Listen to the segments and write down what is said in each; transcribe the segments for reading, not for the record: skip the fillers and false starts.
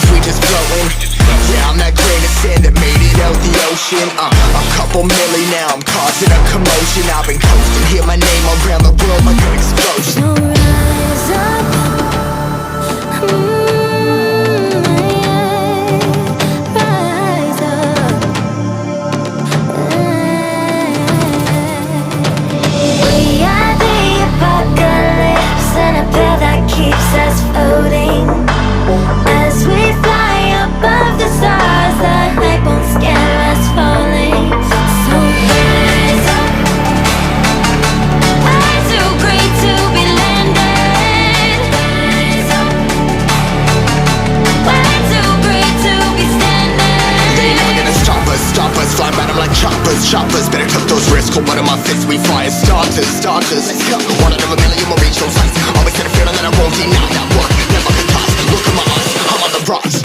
means we just floating. Yeah, I'm that grain of sand that made it out the ocean. A couple milli now, I'm causing a commotion. I've been coasting, hear my name around the world like an explosion. So rise up, rise up. We are the apocalypse, and a pill that keeps us floating. As we fly above the stars, the night won't scare us falling. So rise up, way too great to be landed. Rise up, way too great to be standing. They ain't never gonna stop us, fly by them like choppers. Better tuck those wrists, cold blood in my fists, we fire starters. Let's go, one out of a million, we'll reach those heights. Always had a feeling that I won't deny that work, never could toss. Look at my eyes, I'm on the rocks.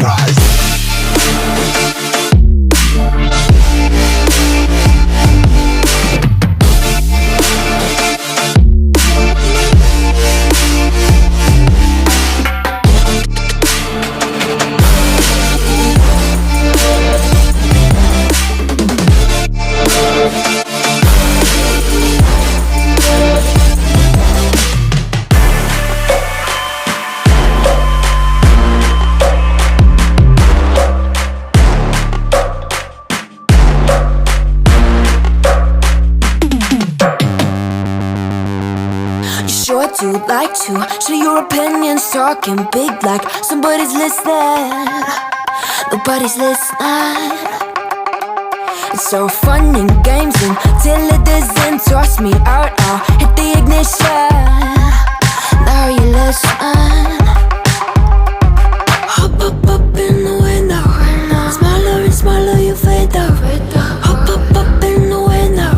Sure do like to share your opinions, talking big like somebody's listening. Nobody's listening. It's so fun and games until it doesn't. Toss me out, I'll hit the ignition. Now you listen. Hop up in the window. Smaller and smaller you fade out. Hop up in the window.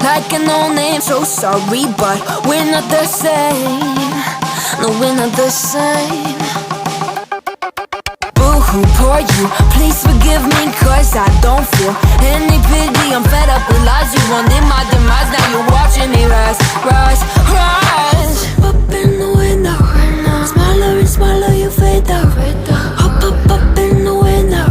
Like a no-name, so sorry, but we're not the same. No, we're not the same. Boo-hoo, poor you, please forgive me, cause I don't feel any pity. I'm fed up with lies, you wanted my demise. Now you're watching me rise. Up in the window. Smaller and smaller you fade out. Up in the window.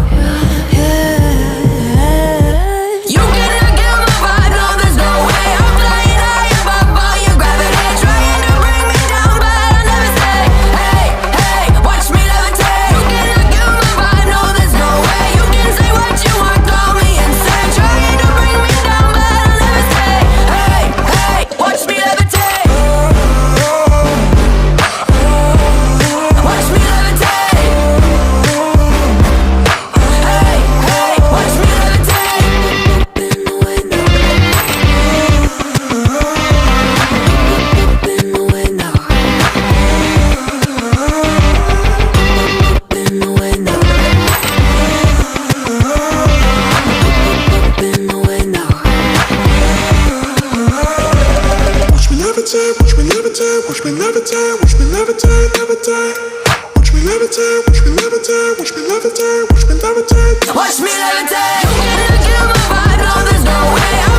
Watch me levitate, watch me levitate, levitate. Watch me levitate, watch me levitate, watch me levitate, watch me levitate. Watch me levitate. You can't kill my vibe, no, there's no way.